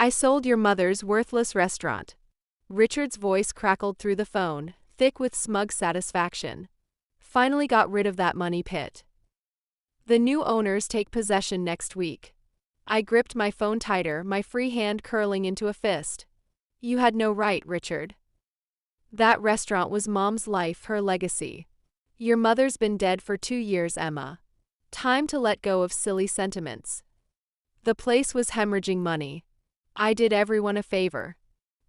I sold your mother's worthless restaurant. Richard's voice crackled through the phone, thick with smug satisfaction. Finally got rid of that money pit. The new owners take possession next week. I gripped my phone tighter, my free hand curling into a fist. You had no right, Richard. That restaurant was Mom's life, her legacy. Your mother's been dead for 2 years, Emma. Time to let go of silly sentiments. The place was hemorrhaging money. I did everyone a favor.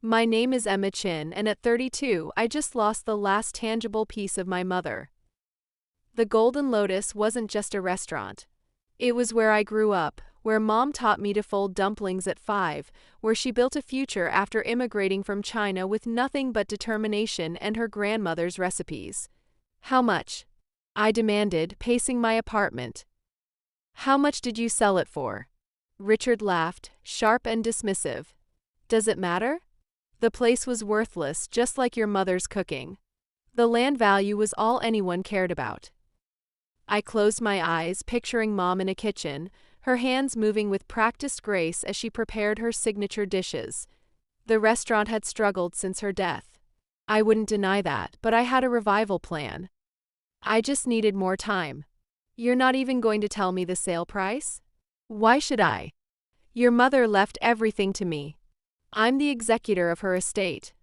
My name is Emma Chin, and at 32, I just lost the last tangible piece of my mother. The Golden Lotus wasn't just a restaurant. It was where I grew up, where Mom taught me to fold dumplings at 5, where she built a future after immigrating from China with nothing but determination and her grandmother's recipes. How much? I demanded, pacing my apartment. How much did you sell it for? Richard laughed, sharp and dismissive. Does it matter? The place was worthless, just like your mother's cooking. The land value was all anyone cared about. I closed my eyes, picturing Mom in a kitchen, her hands moving with practiced grace as she prepared her signature dishes. The restaurant had struggled since her death. I wouldn't deny that, but I had a revival plan. I just needed more time. You're not even going to tell me the sale price? Why should I? Your mother left everything to me. I'm the executor of her estate.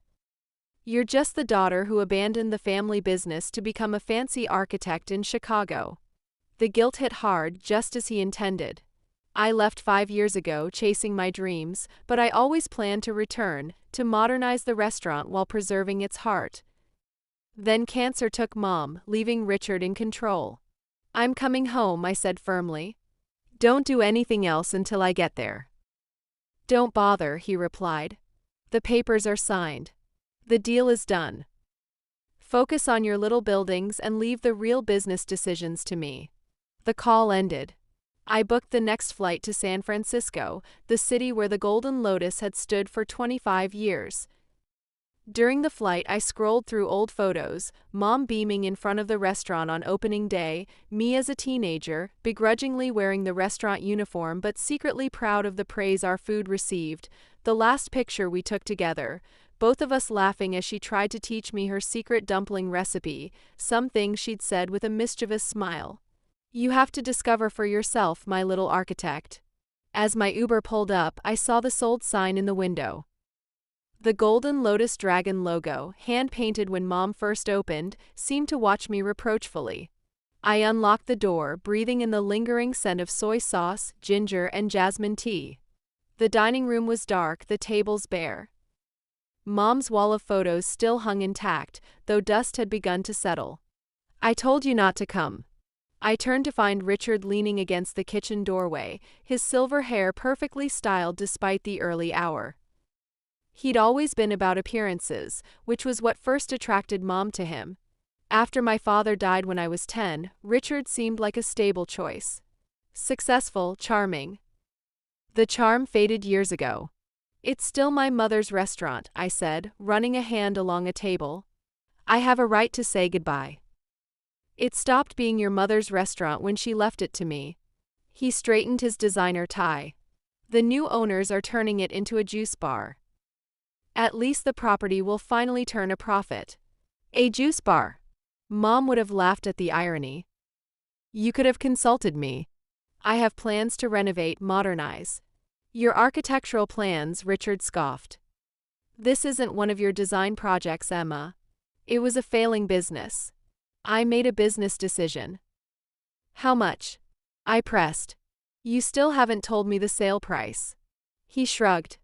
You're just the daughter who abandoned the family business to become a fancy architect in Chicago. The guilt hit hard, just as he intended. I left 5 years ago, chasing my dreams, but I always planned to return, to modernize the restaurant while preserving its heart. Then cancer took Mom, leaving Richard in control. I'm coming home, I said firmly. Don't do anything else until I get there. Don't bother, he replied. The papers are signed. The deal is done. Focus on your little buildings and leave the real business decisions to me. The call ended. I booked the next flight to San Francisco, the city where the Golden Lotus had stood for 25 years. During the flight, I scrolled through old photos, Mom beaming in front of the restaurant on opening day, me as a teenager, begrudgingly wearing the restaurant uniform but secretly proud of the praise our food received, the last picture we took together, both of us laughing as she tried to teach me her secret dumpling recipe, some things she'd said with a mischievous smile. You have to discover for yourself, my little architect. As my Uber pulled up, I saw the sold sign in the window. The Golden Lotus Dragon logo, hand-painted when Mom first opened, seemed to watch me reproachfully. I unlocked the door, breathing in the lingering scent of soy sauce, ginger, and jasmine tea. The dining room was dark, the tables bare. Mom's wall of photos still hung intact, though dust had begun to settle. I told you not to come. I turned to find Richard leaning against the kitchen doorway, his silver hair perfectly styled despite the early hour. He'd always been about appearances, which was what first attracted Mom to him. After my father died when I was 10, Richard seemed like a stable choice. Successful, charming. The charm faded years ago. It's still my mother's restaurant, I said, running a hand along a table. I have a right to say goodbye. It stopped being your mother's restaurant when she left it to me. He straightened his designer tie. The new owners are turning it into a juice bar. At least the property will finally turn a profit. A juice bar. Mom would have laughed at the irony. You could have consulted me. I have plans to renovate, modernize. Your architectural plans, Richard scoffed. This isn't one of your design projects, Emma. It was a failing business. I made a business decision. How much? I pressed. You still haven't told me the sale price. He shrugged.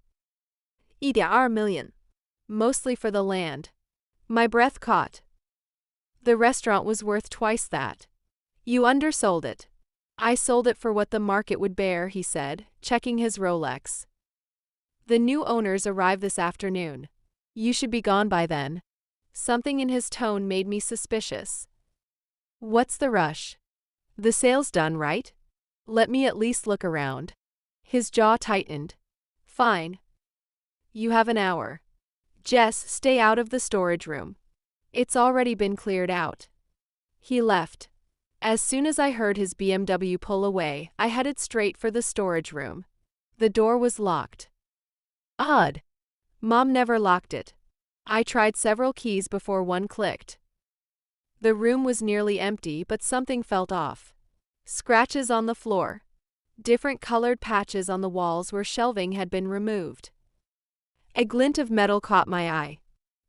1.2 million. Mostly for the land. My breath caught. The restaurant was worth twice that. You undersold it. I sold it for what the market would bear, he said, checking his Rolex. The new owners arrive this afternoon. You should be gone by then. Something in his tone made me suspicious. What's the rush? The sale's done, right? Let me at least look around. His jaw tightened. Fine. You have an hour. Jess, stay out of the storage room. It's already been cleared out. He left. As soon as I heard his BMW pull away, I headed straight for the storage room. The door was locked. Odd. Mom never locked it. I tried several keys before one clicked. The room was nearly empty, but something felt off. Scratches on the floor. Different colored patches on the walls where shelving had been removed. A glint of metal caught my eye.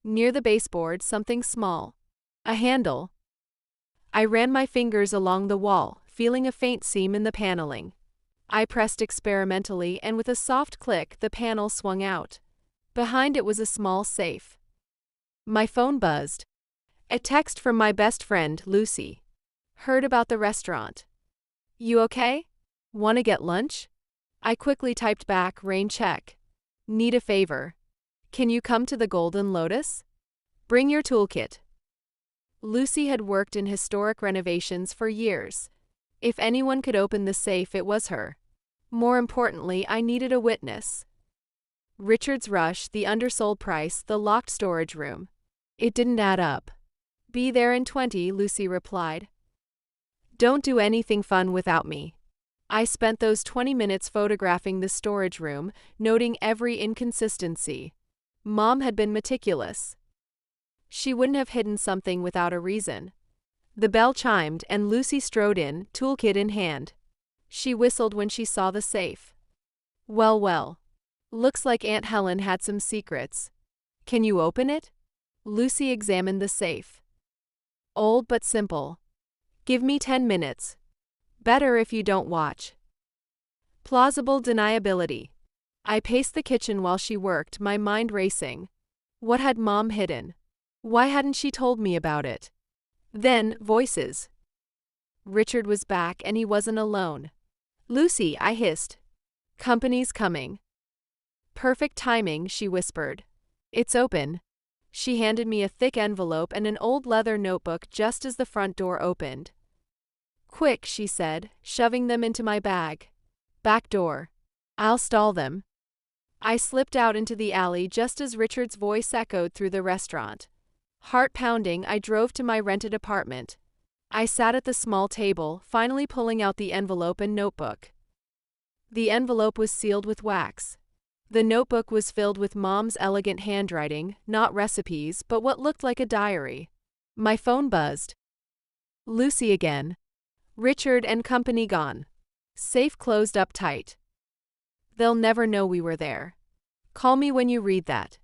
Near the baseboard, something small. A handle. I ran my fingers along the wall, feeling a faint seam in the paneling. I pressed experimentally, and with a soft click, the panel swung out. Behind it was a small safe. My phone buzzed. A text from my best friend, Lucy. Heard about the restaurant. You okay? Want to get lunch? I quickly typed back, rain check. Need a favor. Can you come to the Golden Lotus? Bring your toolkit. Lucy had worked in historic renovations for years. If anyone could open the safe, it was her. More importantly, I needed a witness. Richard's rush, the undersold price, the locked storage room. It didn't add up. Be there in 20, Lucy replied. Don't do anything fun without me. I spent those 20 minutes photographing the storage room, noting every inconsistency. Mom had been meticulous. She wouldn't have hidden something without a reason. The bell chimed, and Lucy strode in, toolkit in hand. She whistled when she saw the safe. Well, well. Looks like Aunt Helen had some secrets. Can you open it? Lucy examined the safe. Old but simple. Give me 10 minutes. Better if you don't watch. Plausible deniability. I paced the kitchen while she worked, my mind racing. What had Mom hidden? Why hadn't she told me about it? Then, voices. Richard was back, and he wasn't alone. Lucy, I hissed. Company's coming. Perfect timing, she whispered. It's open. She handed me a thick envelope and an old leather notebook just as the front door opened. Quick, she said, shoving them into my bag. Back door. I'll stall them. I slipped out into the alley just as Richard's voice echoed through the restaurant. Heart pounding, I drove to my rented apartment. I sat at the small table, finally pulling out the envelope and notebook. The envelope was sealed with wax. The notebook was filled with Mom's elegant handwriting, not recipes, but what looked like a diary. My phone buzzed. Lucy again. Richard and company gone. Safe closed up tight. They'll never know we were there. Call me when you read that.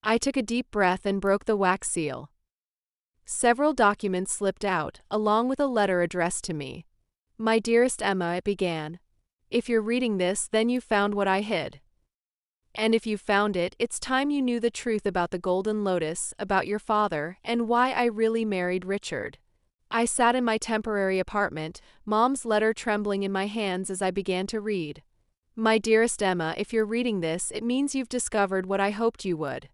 I took a deep breath and broke the wax seal. Several documents slipped out, along with a letter addressed to me. My dearest Emma, it began. If you're reading this, then you found what I hid. And if you found it, it's time you knew the truth about the Golden Lotus, about your father, and why I really married Richard. I sat in my temporary apartment, Mom's letter trembling in my hands as I began to read. My dearest Emma, if you're reading this, it means you've discovered what I hoped you would.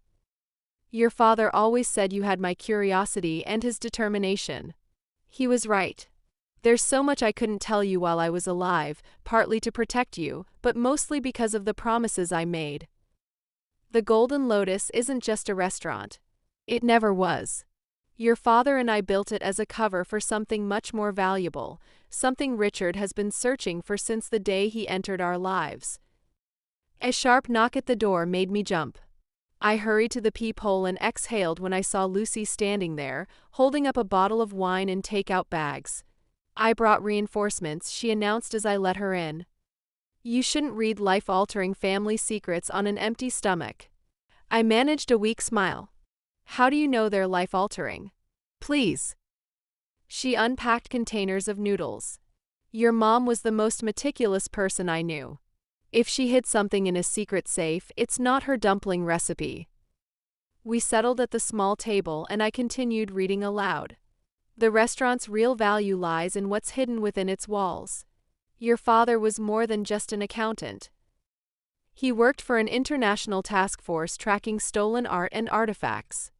Your father always said you had my curiosity and his determination. He was right. There's so much I couldn't tell you while I was alive, partly to protect you, but mostly because of the promises I made. The Golden Lotus isn't just a restaurant. It never was. Your father and I built it as a cover for something much more valuable, something Richard has been searching for since the day he entered our lives. A sharp knock at the door made me jump. I hurried to the peephole and exhaled when I saw Lucy standing there, holding up a bottle of wine and take-out bags. I brought reinforcements, she announced as I let her in. You shouldn't read life-altering family secrets on an empty stomach. I managed a weak smile. How do you know they're life-altering? Please. She unpacked containers of noodles. Your mom was the most meticulous person I knew. If she hid something in a secret safe, it's not her dumpling recipe. We settled at the small table and I continued reading aloud. The restaurant's real value lies in what's hidden within its walls. Your father was more than just an accountant. He worked for an international task force tracking stolen art and artifacts.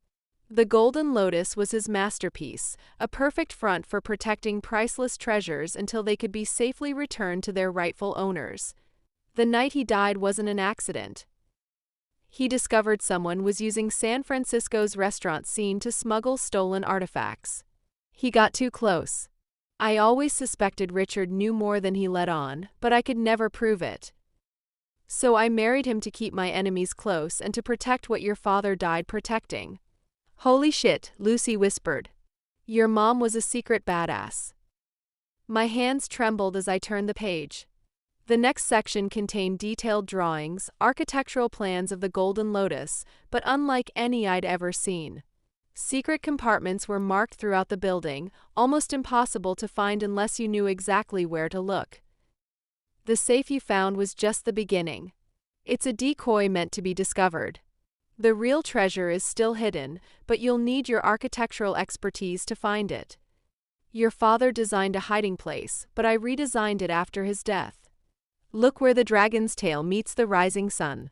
The Golden Lotus was his masterpiece, a perfect front for protecting priceless treasures until they could be safely returned to their rightful owners. The night he died wasn't an accident. He discovered someone was using San Francisco's restaurant scene to smuggle stolen artifacts. He got too close. I always suspected Richard knew more than he let on, but I could never prove it. So I married him to keep my enemies close and to protect what your father died protecting. Holy shit, Lucy whispered. Your mom was a secret badass. My hands trembled as I turned the page. The next section contained detailed drawings, architectural plans of the Golden Lotus, but unlike any I'd ever seen. Secret compartments were marked throughout the building, almost impossible to find unless you knew exactly where to look. The safe you found was just the beginning. It's a decoy meant to be discovered. The real treasure is still hidden, but you'll need your architectural expertise to find it. Your father designed a hiding place, but I redesigned it after his death. Look where the dragon's tail meets the rising sun.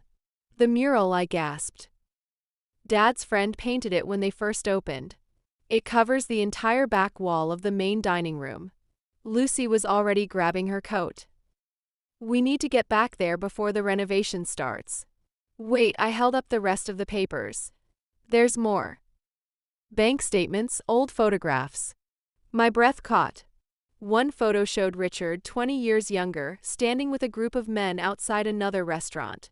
The mural, I gasped. Dad's friend painted it when they first opened. It covers the entire back wall of the main dining room. Lucy was already grabbing her coat. We need to get back there before the renovation starts. Wait, I held up the rest of the papers. There's more. Bank statements, old photographs. My breath caught. One photo showed Richard, 20 years younger, standing with a group of men outside another restaurant.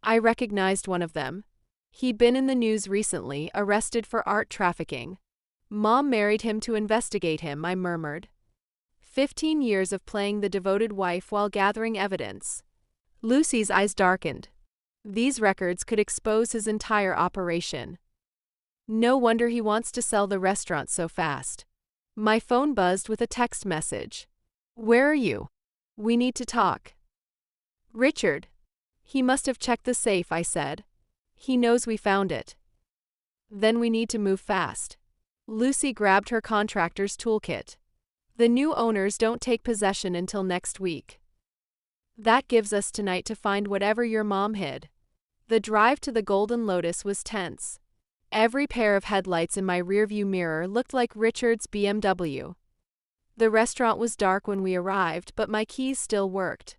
I recognized one of them. He'd been in the news recently, arrested for art trafficking. Mom married him to investigate him, I murmured. 15 years of playing the devoted wife while gathering evidence. Lucy's eyes darkened. These records could expose his entire operation. No wonder he wants to sell the restaurant so fast. My phone buzzed with a text message. Where are you? We need to talk. Richard. He must have checked the safe, I said. He knows we found it. Then we need to move fast. Lucy grabbed her contractor's toolkit. The new owners don't take possession until next week. That gives us tonight to find whatever your mom hid. The drive to the Golden Lotus was tense. Every pair of headlights in my rearview mirror looked like Richard's BMW. The restaurant was dark when we arrived, but my keys still worked.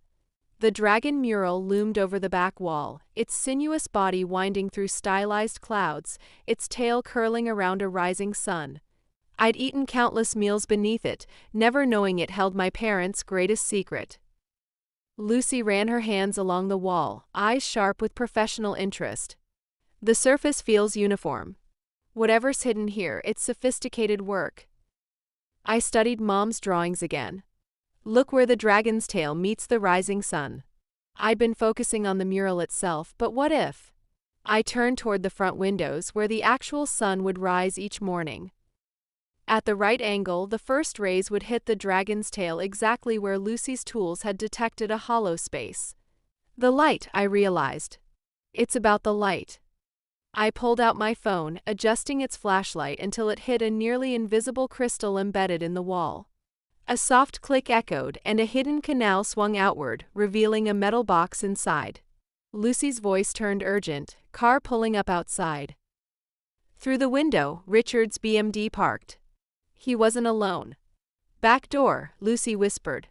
The dragon mural loomed over the back wall, its sinuous body winding through stylized clouds, its tail curling around a rising sun. I'd eaten countless meals beneath it, never knowing it held my parents' greatest secret. Lucy ran her hands along the wall, eyes sharp with professional interest. The surface feels uniform. Whatever's hidden here, it's sophisticated work. I studied Mom's drawings again. Look where the dragon's tail meets the rising sun. I'd been focusing on the mural itself, but what if? I turned toward the front windows where the actual sun would rise each morning. At the right angle, the first rays would hit the dragon's tail exactly where Lucy's tools had detected a hollow space. The light, I realized. It's about the light. I pulled out my phone, adjusting its flashlight until it hit a nearly invisible crystal embedded in the wall. A soft click echoed, and a hidden canal swung outward, revealing a metal box inside. Lucy's voice turned urgent, car pulling up outside. Through the window, Richard's BMD parked. He wasn't alone. Back door, Lucy whispered.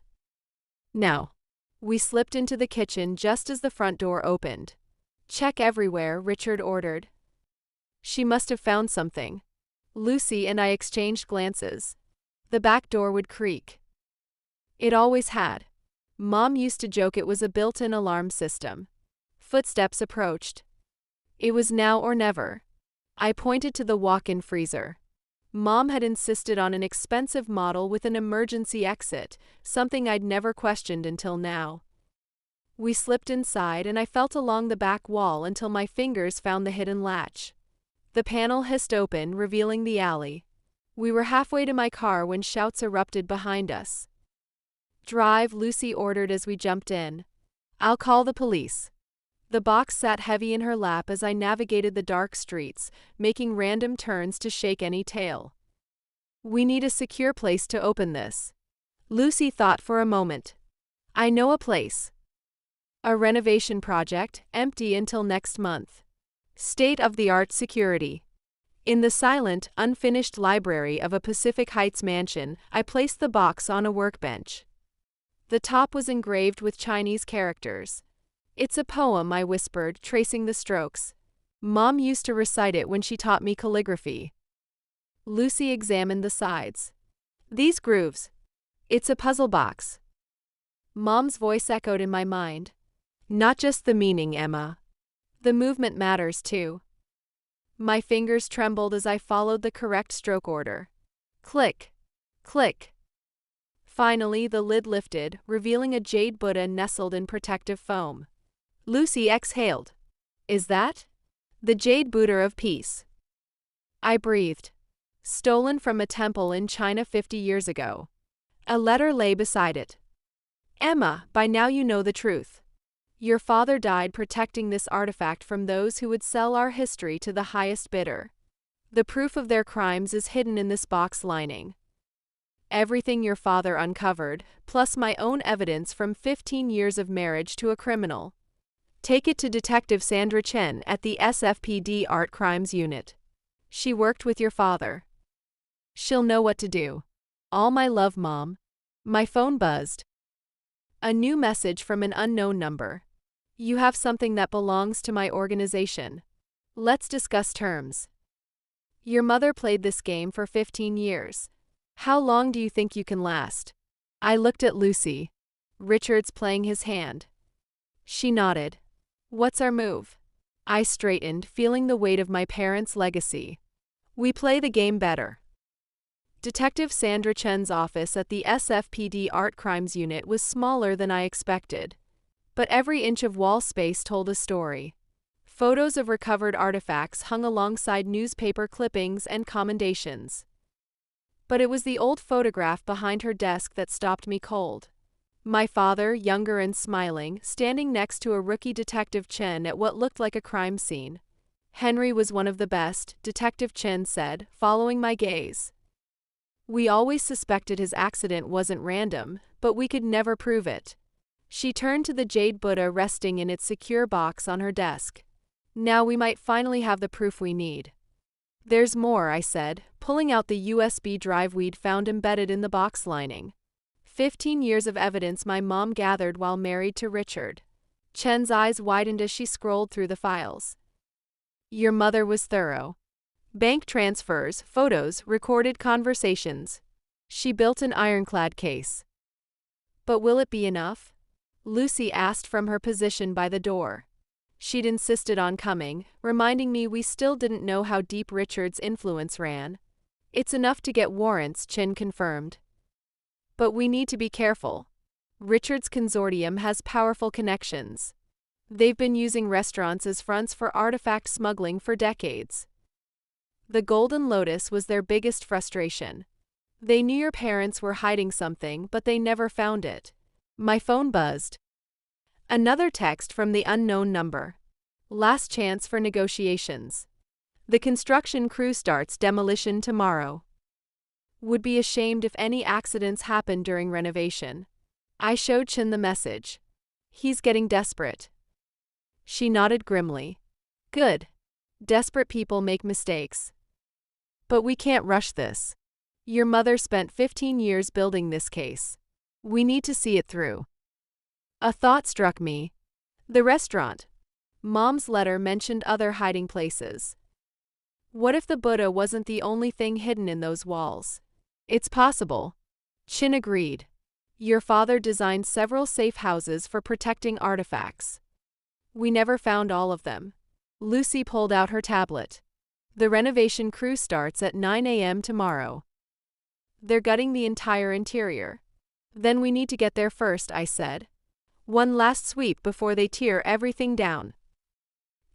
Now. We slipped into the kitchen just as the front door opened. Check everywhere, Richard ordered. She must have found something. Lucy and I exchanged glances. The back door would creak. It always had. Mom used to joke it was a built-in alarm system. Footsteps approached. It was now or never. I pointed to the walk-in freezer. Mom had insisted on an expensive model with an emergency exit, something I'd never questioned until now. We slipped inside and I felt along the back wall until my fingers found the hidden latch. The panel hissed open, revealing the alley. We were halfway to my car when shouts erupted behind us. Drive, Lucy ordered as we jumped in. I'll call the police. The box sat heavy in her lap as I navigated the dark streets, making random turns to shake any tail. We need a secure place to open this. Lucy thought for a moment. I know a place. A renovation project, empty until next month. State-of-the-art security. In the silent, unfinished library of a Pacific Heights mansion, I placed the box on a workbench. The top was engraved with Chinese characters. It's a poem, I whispered, tracing the strokes. Mom used to recite it when she taught me calligraphy. Lucy examined the sides. These grooves. It's a puzzle box. Mom's voice echoed in my mind. Not just the meaning, Emma. The movement matters too. My fingers trembled as I followed the correct stroke order. Click. Click. Finally, the lid lifted, revealing a jade Buddha nestled in protective foam. Lucy exhaled. Is that? The jade Buddha of peace. I breathed. Stolen from a temple in China 50 years ago. A letter lay beside it. Emma, by now you know the truth. Your father died protecting this artifact from those who would sell our history to the highest bidder. The proof of their crimes is hidden in this box lining. Everything your father uncovered, plus my own evidence from 15 years of marriage to a criminal. Take it to Detective Sandra Chen at the SFPD Art Crimes Unit. She worked with your father. She'll know what to do. All my love, Mom. My phone buzzed. A new message from an unknown number. You have something that belongs to my organization. Let's discuss terms. Your mother played this game for 15 years. How long do you think you can last? I looked at Lucy. Richard's playing his hand. She nodded. What's our move? I straightened, feeling the weight of my parents' legacy. We play the game better. Detective Sandra Chen's office at the SFPD Art Crimes Unit was smaller than I expected. But every inch of wall space told a story. Photos of recovered artifacts hung alongside newspaper clippings and commendations. But it was the old photograph behind her desk that stopped me cold. My father, younger and smiling, standing next to a rookie Detective Chen at what looked like a crime scene. Henry was one of the best, Detective Chen said, following my gaze. We always suspected his accident wasn't random, but we could never prove it. She turned to the jade Buddha resting in its secure box on her desk. Now we might finally have the proof we need. There's more, I said, pulling out the USB drive we'd found embedded in the box lining. 15 years of evidence my mom gathered while married to Richard. Chen's eyes widened as she scrolled through the files. Your mother was thorough. Bank transfers, photos, recorded conversations. She built an ironclad case. But will it be enough? Lucy asked from her position by the door. She'd insisted on coming, reminding me we still didn't know how deep Richard's influence ran. It's enough to get warrants, Chin confirmed. But we need to be careful. Richard's consortium has powerful connections. They've been using restaurants as fronts for artifact smuggling for decades. The Golden Lotus was their biggest frustration. They knew your parents were hiding something, but they never found it. My phone buzzed. Another text from the unknown number. Last chance for negotiations. The construction crew starts demolition tomorrow. Would be ashamed if any accidents happened during renovation. I showed Chin the message. He's getting desperate. She nodded grimly. Good. Desperate people make mistakes. But we can't rush this. Your mother spent 15 years building this case. We need to see it through. A thought struck me. The restaurant. Mom's letter mentioned other hiding places. What if the Buddha wasn't the only thing hidden in those walls? It's possible. Chin agreed. Your father designed several safe houses for protecting artifacts. We never found all of them. Lucy pulled out her tablet. The renovation crew starts at 9 a.m. tomorrow. They're gutting the entire interior. Then we need to get there first, I said. One last sweep before they tear everything down.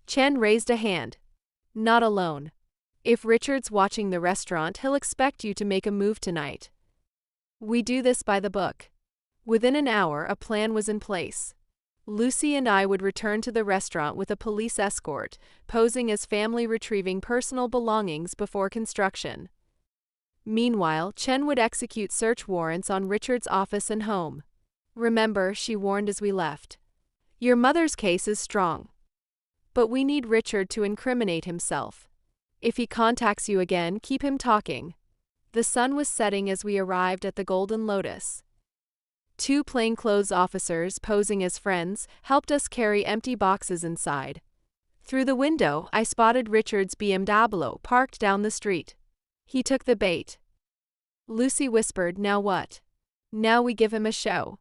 Chen raised a hand. Not alone. If Richard's watching the restaurant, he'll expect you to make a move tonight. We do this by the book. Within an hour, a plan was in place. Lucy and I would return to the restaurant with a police escort, posing as family retrieving personal belongings before construction. Meanwhile, Chen would execute search warrants on Richard's office and home. Remember, she warned as we left. Your mother's case is strong. But we need Richard to incriminate himself. If he contacts you again, keep him talking. The sun was setting as we arrived at the Golden Lotus. 2 plainclothes officers, posing as friends, helped us carry empty boxes inside. Through the window, I spotted Richard's BMW parked down the street. He took the bait. Lucy whispered, now what? Now we give him a show.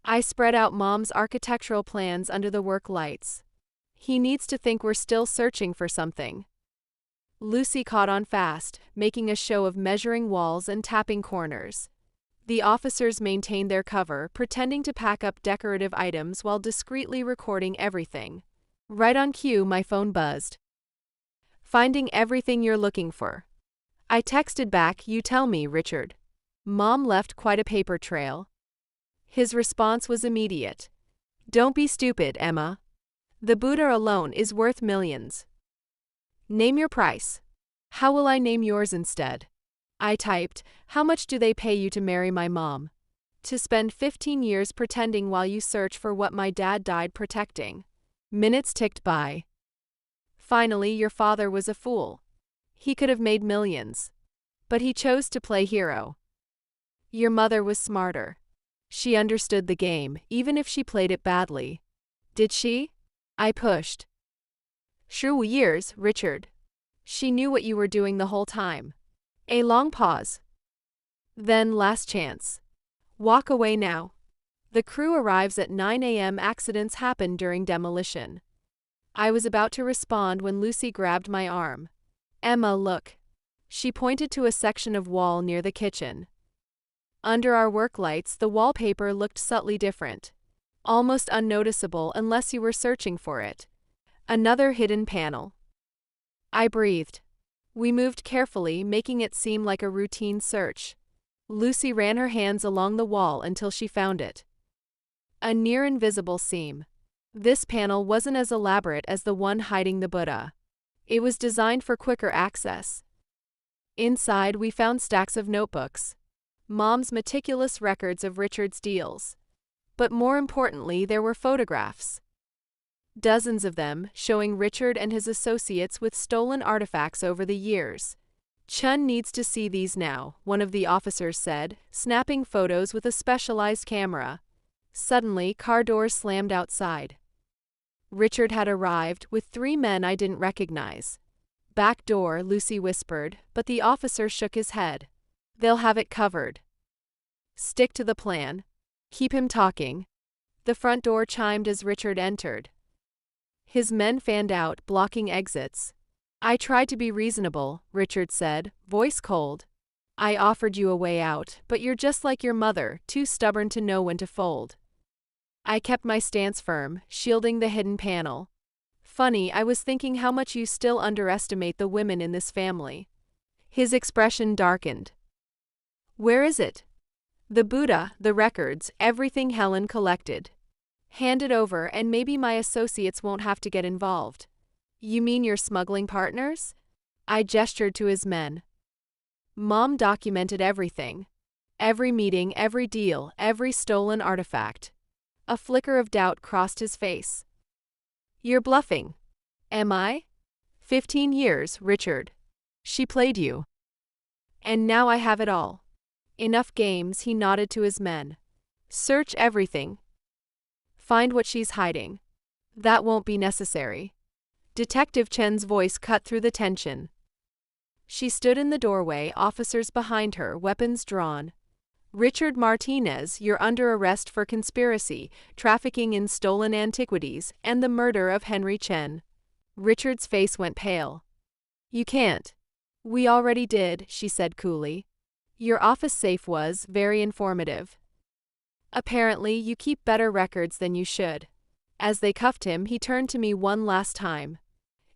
I spread out Mom's architectural plans under the work lights. He needs to think we're still searching for something. Lucy caught on fast, making a show of measuring walls and tapping corners. The officers maintained their cover, pretending to pack up decorative items while discreetly recording everything. Right on cue, my phone buzzed. "Finding everything you're looking for." I texted back, "You tell me, Richard." Mom left quite a paper trail. His response was immediate. "Don't be stupid, Emma. The Buddha alone is worth millions. Name your price." "How will I name yours instead?" I typed, "How much do they pay you to marry my mom? To spend 15 years pretending while you search for what my dad died protecting." Minutes ticked by. "Finally, your father was a fool. He could have made millions. But he chose to play hero. Your mother was smarter. She understood the game, even if she played it badly." "Did she?" I pushed. "Sure years, Richard. She knew what you were doing the whole time." A long pause. "Then, last chance. Walk away now. The crew arrives at 9 a.m. Accidents happen during demolition." I was about to respond when Lucy grabbed my arm. "Emma, look." She pointed to a section of wall near the kitchen. Under our work lights, the wallpaper looked subtly different. Almost unnoticeable unless you were searching for it. Another hidden panel. I breathed. We moved carefully, making it seem like a routine search. Lucy ran her hands along the wall until she found it. A near-invisible seam. This panel wasn't as elaborate as the one hiding the Buddha. It was designed for quicker access. Inside, we found stacks of notebooks. Mom's meticulous records of Richard's deals. But more importantly, there were photographs. Dozens of them, showing Richard and his associates with stolen artifacts over the years. "Chun needs to see these now," one of the officers said, snapping photos with a specialized camera. Suddenly, car doors slammed outside. Richard had arrived, with 3 men I didn't recognize. "Back door," Lucy whispered, but the officer shook his head. "They'll have it covered. Stick to the plan. Keep him talking." The front door chimed as Richard entered. His men fanned out, blocking exits. "I tried to be reasonable," Richard said, voice cold. "I offered you a way out, but you're just like your mother, too stubborn to know when to fold." I kept my stance firm, shielding the hidden panel. "Funny, I was thinking how much you still underestimate the women in this family." His expression darkened. "Where is it?" "The Buddha, the records, everything Helen collected. Hand it over and maybe my associates won't have to get involved." "You mean your smuggling partners?" I gestured to his men. "Mom documented everything. Every meeting, every deal, every stolen artifact." A flicker of doubt crossed his face. "You're bluffing." "Am I?" 15 years, Richard. She played you. And now I have it all. Enough games," he nodded to his men. "Search everything. Find what she's hiding." "That won't be necessary." Detective Chen's voice cut through the tension. She stood in the doorway, officers behind her, weapons drawn. "Richard Martinez, you're under arrest for conspiracy, trafficking in stolen antiquities, and the murder of Henry Chen." Richard's face went pale. "You can't." "We already did," she said coolly. "Your office safe was very informative. Apparently, you keep better records than you should." As they cuffed him, he turned to me one last time.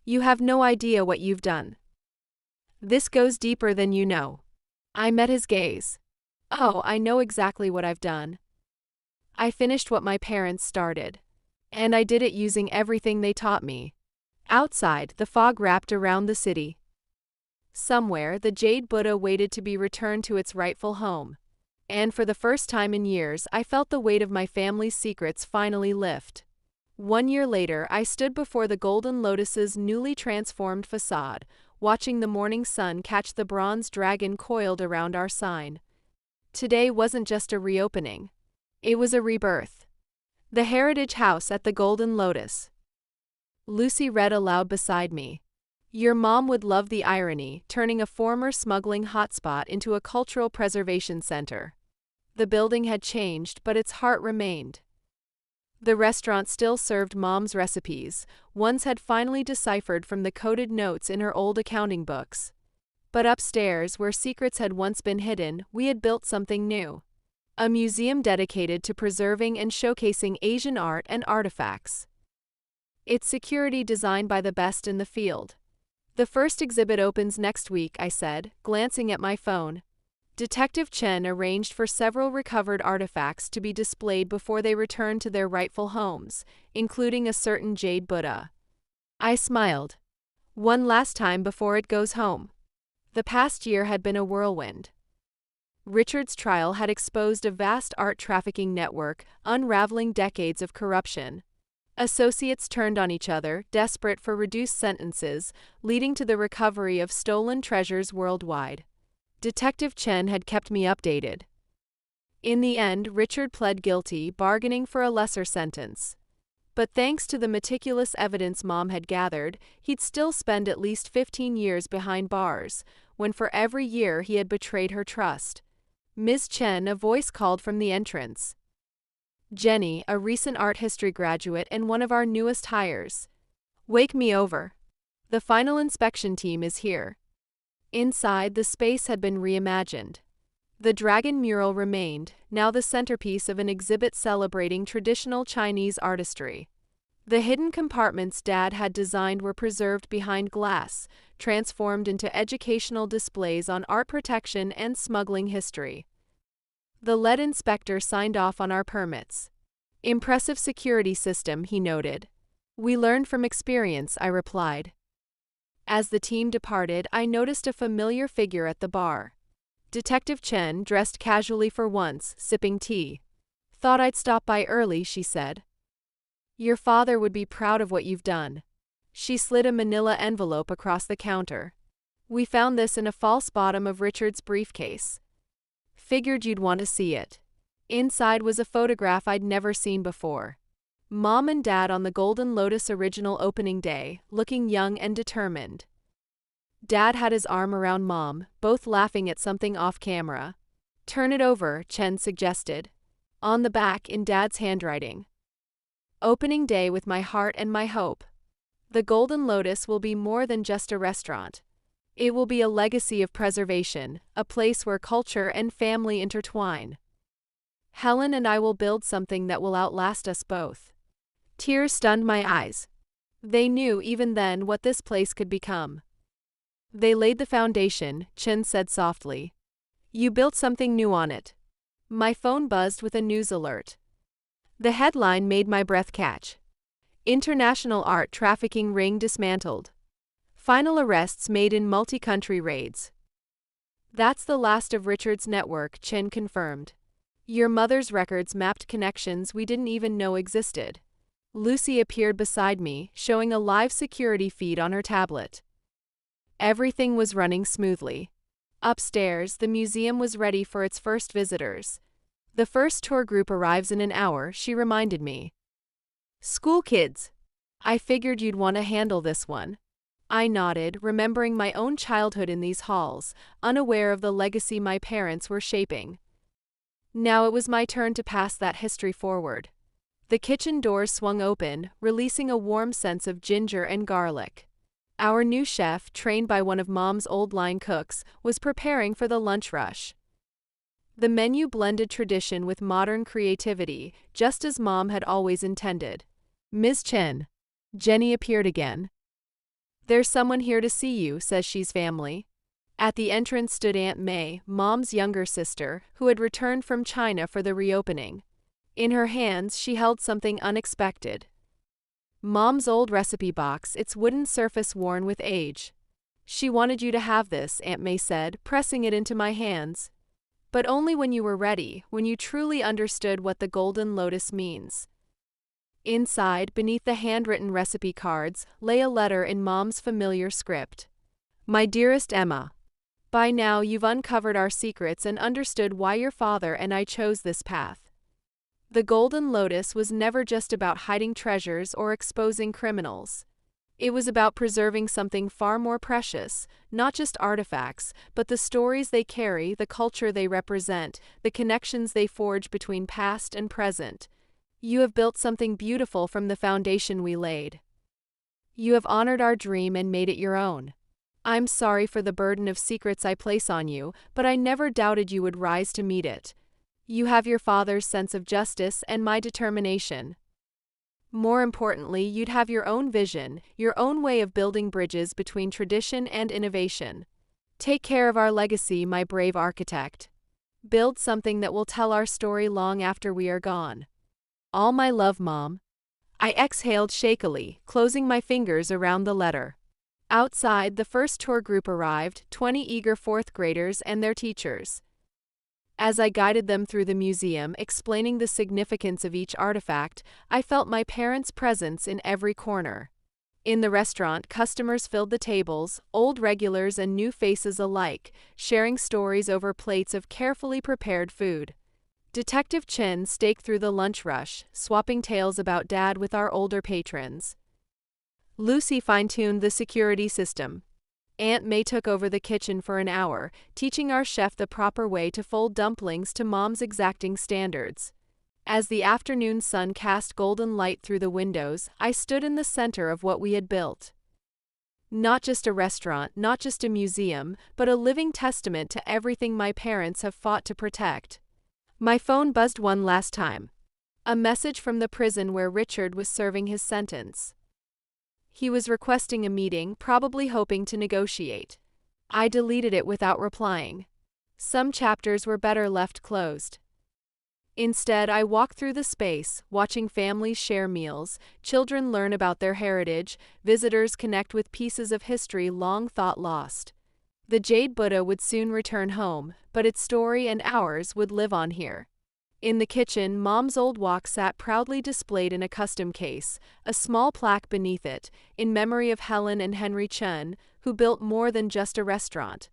"You have no idea what you've done. This goes deeper than you know." I met his gaze. "Oh, I know exactly what I've done. I finished what my parents started. And I did it using everything they taught me." Outside, the fog wrapped around the city. Somewhere, the Jade Buddha waited to be returned to its rightful home. And for the first time in years, I felt the weight of my family's secrets finally lift. 1 year later, I stood before the Golden Lotus's newly transformed facade, watching the morning sun catch the bronze dragon coiled around our sign. Today wasn't just a reopening. It was a rebirth. "The Heritage House at the Golden Lotus." Lucy read aloud beside me. "Your mom would love the irony, turning a former smuggling hotspot into a cultural preservation center." The building had changed, but its heart remained. The restaurant still served Mom's recipes, ones had finally deciphered from the coded notes in her old accounting books. But upstairs, where secrets had once been hidden, we had built something new. A museum dedicated to preserving and showcasing Asian art and artifacts. Its security designed by the best in the field. The first exhibit opens next week, I said, glancing at my phone. Detective Chen arranged for several recovered artifacts to be displayed before they returned to their rightful homes, including a certain jade Buddha. I smiled. One last time before it goes home. The past year had been a whirlwind. Richard's trial had exposed a vast art trafficking network, unraveling decades of corruption. Associates turned on each other, desperate for reduced sentences, leading to the recovery of stolen treasures worldwide. Detective Chen had kept me updated. In the end, Richard pled guilty, bargaining for a lesser sentence. But thanks to the meticulous evidence Mom had gathered, he'd still spend at least 15 years behind bars, when for every year he had betrayed her trust. Ms. Chen, a voice called from the entrance. Jenny, a recent art history graduate and one of our newest hires. Wake me over. The final inspection team is here. Inside, the space had been reimagined. The dragon mural remained, now the centerpiece of an exhibit celebrating traditional Chinese artistry. The hidden compartments Dad had designed were preserved behind glass, transformed into educational displays on art protection and smuggling history. The lead inspector signed off on our permits. Impressive security system, he noted. We learned from experience, I replied. As the team departed, I noticed a familiar figure at the bar. Detective Chen, dressed casually for once, sipping tea. Thought I'd stop by early, she said. Your father would be proud of what you've done. She slid a manila envelope across the counter. We found this in a false bottom of Richard's briefcase. Figured you'd want to see it. Inside was a photograph I'd never seen before. Mom and Dad on the Golden Lotus original opening day, looking young and determined. Dad had his arm around Mom, both laughing at something off camera. Turn it over, Chen suggested. On the back, in Dad's handwriting. Opening day with my heart and my hope. The Golden Lotus will be more than just a restaurant. It will be a legacy of preservation, a place where culture and family intertwine. Helen and I will build something that will outlast us both. Tears stunned my eyes. They knew even then what this place could become. They laid the foundation, Chen said softly. You built something new on it. My phone buzzed with a news alert. The headline made my breath catch. International art trafficking ring dismantled. Final arrests made in multi-country raids. That's the last of Richard's network, Chen confirmed. Your mother's records mapped connections we didn't even know existed. Lucy appeared beside me, showing a live security feed on her tablet. Everything was running smoothly. Upstairs, the museum was ready for its first visitors. The first tour group arrives in an hour, she reminded me. School kids. I figured you'd want to handle this one. I nodded, remembering my own childhood in these halls, unaware of the legacy my parents were shaping. Now it was my turn to pass that history forward. The kitchen doors swung open, releasing a warm sense of ginger and garlic. Our new chef, trained by one of Mom's old-line cooks, was preparing for the lunch rush. The menu blended tradition with modern creativity, just as Mom had always intended. Ms. Chen. Jenny appeared again. There's someone here to see you, says she's family. At the entrance stood Aunt May, Mom's younger sister, who had returned from China for the reopening. In her hands, she held something unexpected. Mom's old recipe box, its wooden surface worn with age. She wanted you to have this, Aunt May said, pressing it into my hands. But only when you were ready, when you truly understood what the Golden Lotus means. Inside, beneath the handwritten recipe cards, lay a letter in Mom's familiar script. My dearest Emma, by now you've uncovered our secrets and understood why your father and I chose this path. The Golden Lotus was never just about hiding treasures or exposing criminals. It was about preserving something far more precious, not just artifacts, but the stories they carry, the culture they represent, the connections they forge between past and present. You have built something beautiful from the foundation we laid. You have honored our dream and made it your own. I'm sorry for the burden of secrets I place on you, but I never doubted you would rise to meet it. You have your father's sense of justice and my determination. More importantly, you'd have your own vision, your own way of building bridges between tradition and innovation. Take care of our legacy, my brave architect. Build something that will tell our story long after we are gone. All my love, Mom. I exhaled shakily, closing my fingers around the letter. Outside, the first tour group arrived, 20 eager fourth graders and their teachers. As I guided them through the museum, explaining the significance of each artifact, I felt my parents' presence in every corner. In the restaurant, customers filled the tables, old regulars and new faces alike, sharing stories over plates of carefully prepared food. Detective Chen staked through the lunch rush, swapping tales about Dad with our older patrons. Lucy fine-tuned the security system. Aunt May took over the kitchen for an hour, teaching our chef the proper way to fold dumplings to Mom's exacting standards. As the afternoon sun cast golden light through the windows, I stood in the center of what we had built. Not just a restaurant, not just a museum, but a living testament to everything my parents have fought to protect. My phone buzzed one last time. A message from the prison where Richard was serving his sentence. He was requesting a meeting, probably hoping to negotiate. I deleted it without replying. Some chapters were better left closed. Instead, I walked through the space, watching families share meals, children learn about their heritage, visitors connect with pieces of history long thought lost. The Jade Buddha would soon return home, but its story and ours would live on here. In the kitchen, Mom's old wok sat proudly displayed in a custom case, a small plaque beneath it, in memory of Helen and Henry Chen, who built more than just a restaurant.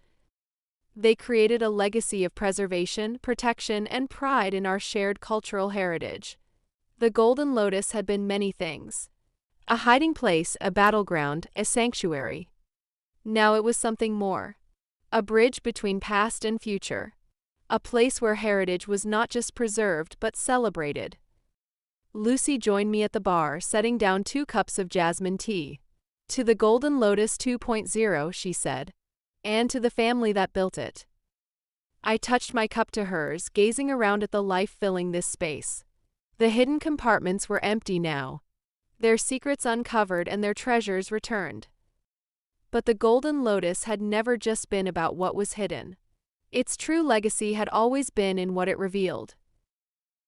They created a legacy of preservation, protection, and pride in our shared cultural heritage. The Golden Lotus had been many things. A hiding place, a battleground, a sanctuary. Now it was something more. A bridge between past and future. A place where heritage was not just preserved but celebrated. Lucy joined me at the bar, setting down 2 cups of jasmine tea. To the Golden Lotus 2.0, she said, and to the family that built it. I touched my cup to hers, gazing around at the life filling this space. The hidden compartments were empty now, their secrets uncovered and their treasures returned. But the Golden Lotus had never just been about what was hidden. Its true legacy had always been in what it revealed.